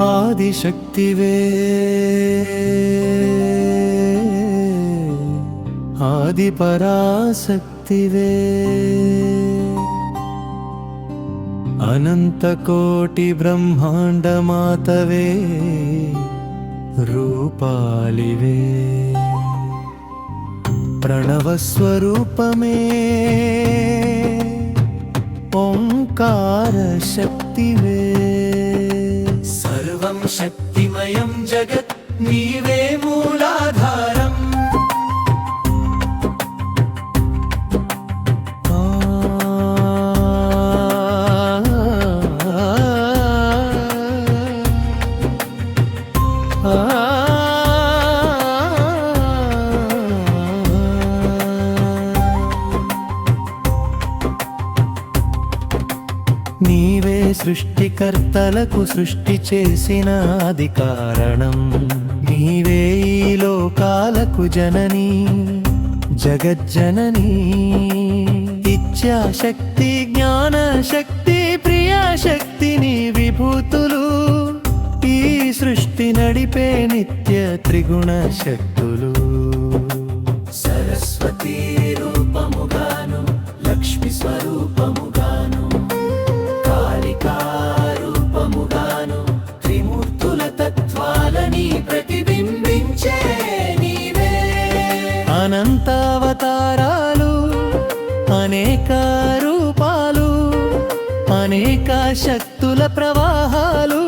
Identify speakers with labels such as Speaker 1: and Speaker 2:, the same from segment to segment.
Speaker 1: ఆదిశక్తివే ఆది పరాశక్తివే అనంత కోటి బ్రహ్మాండ మాతవే రూపాలివే ప్రణవ స్వరూపమే ఓంకార శక్తివే సర్వం శక్తిమయం జగత్ నీవే మూలాధారం నీవే సృష్టికర్తలకు సృష్టి చేసిన ఆది కారణం నీవే ఈ లోకాలకు జననీ జగజ్జననీ ఇచ్ఛాశక్తి జ్ఞానశక్తి ప్రియాశక్తి నీ విభూతులు ఈ సృష్టి నడిపే నిత్య త్రిగుణ శక్తులు సరస్వతి రూపముగాను లక్ష్మి స్వరూపముగాను రూపముగాను త్రిమూర్తుల తత్వాలని ప్రతిబింబించే నీవే అనంత అవతారాలు అనేక రూపాలు అనేక శక్తుల ప్రవాహాలు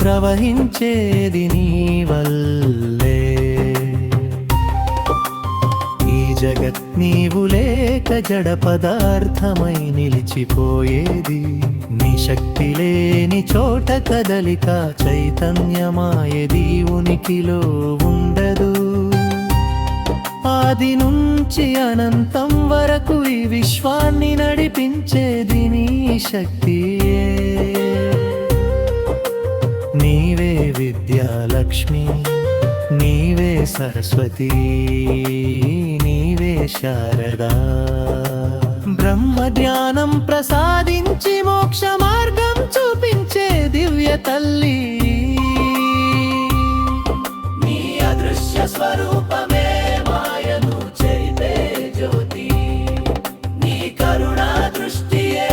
Speaker 1: ప్రవహించేది నీ వల్లే ఈ జగత్ నీవు లేక జడ పదార్థమై నిలిచిపోయేది నీ శక్తి లేని చోట కదలిక చైతన్యమాయది ఉనికిలో ఉండదు ఆది నుంచి అనంతం వరకు ఈ విశ్వాన్ని నడిపించేది నీ శక్తియే నీవే విద్యాలక్ష్మి నీవే సరస్వతి నీవే శారదా బ్రహ్మ జ్ఞానం ప్రసాదించి మోక్ష మార్గం చూపించే దివ్య తల్లి నీ అదృశ్య స్వరూపమే మాయను చెరిపే జ్యోతి నీ కరుణా దృష్టియే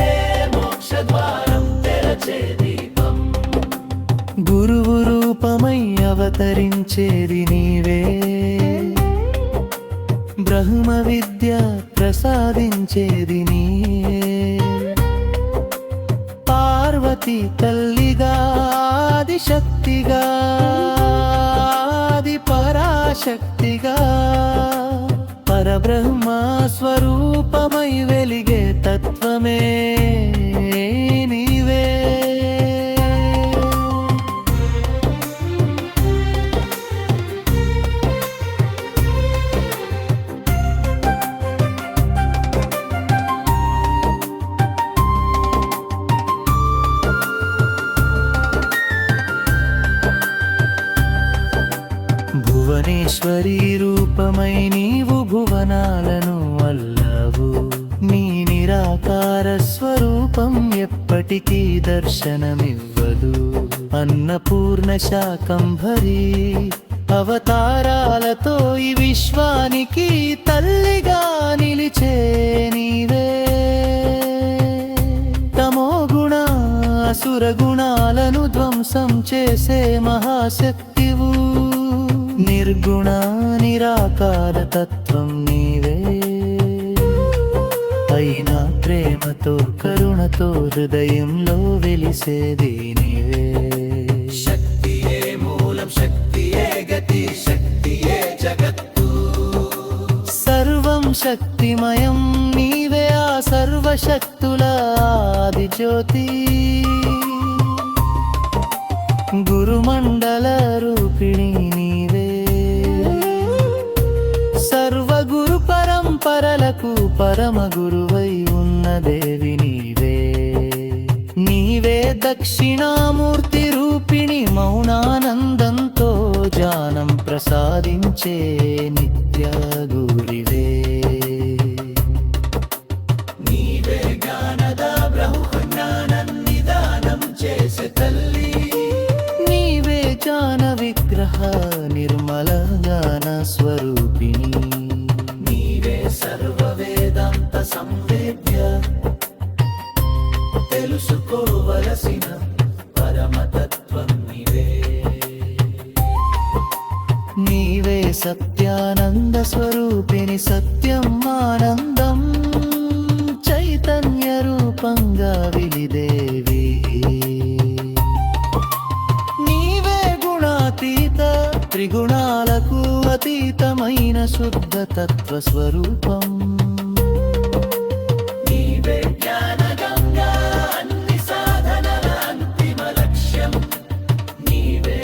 Speaker 1: మోక్ష ద్వారం తెరచే దీపం గురువు రూపమై అవతరించేది నీవే బ్రహ్మ విద్య ప్రసాదించేది నీవే పార్వతి తల్లిగా ఆది శక్తిగా ఆది పరాశక్తిగా పరబ్రహ్మ స్వరూపమై వెలిగే తత్వమే నీవే భువనేశ్వరి రూపమై నీవు భువనాలను అల్లవు నీ నిరాకార స్వరూపం ఎప్పటికీ దర్శనమివ్వదు అన్నపూర్ణ శాకంభరి అవతారాలతో ఈ విశ్వానికి తల్లిగా నిలిచే నీవే తమో గుణ అసుర గుణాలను ధ్వంసం చేసే మహాశక్తివు నిర్గుణ నిరాకార తత్వం నీవే అయినా ప్రేమతో కరుణతో హృదయంలో వెలిసేది నీవే శక్తియే మూలం శక్తియే గతి శక్తియే జగత్తు సర్వం శక్తిమయం నీవే ఆ సర్వశక్తుల ఆది జ్యోతి గురుమండల రూపిణి నీవే సర్వగురు పరంపరలకు పరమ గురువై ఉన్న దేవి నీవే నీవే దక్షిణామూర్తి రూపిణి మౌనానందంతో జానం ప్రసాదించే నిత్య గురివే నీవే జ్ఞానద బ్రహ్మ జ్ఞానం నిదానం చేసే తల్లి స్వరూపిణి నీవే సర్వ వేదాంత సంవేద్య తెలుసుకోవలసిన పరమతత్వం నీవే నీవే సత్యానంద స్వరూపిణి సత్యం ఆనందం చైతన్య రూపంగా విలిదేవి నీవే గుణాతీత త్రిగుణాలకు అతీతమైన శుద్ధ తత్వ స్వరూపం నీవే జ్ఞాన గంగా అన్ని సాధనల అంతిమ లక్ష్యం నీవే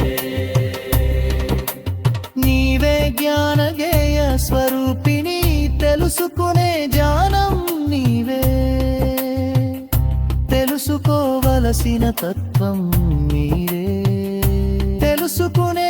Speaker 1: జ్ఞాన గేయ స్వరూపిణి తెలుసుకునే జ్ఞానం నీవే తెలుసుకోవలసిన తత్వం మీరే తెలుసుకునే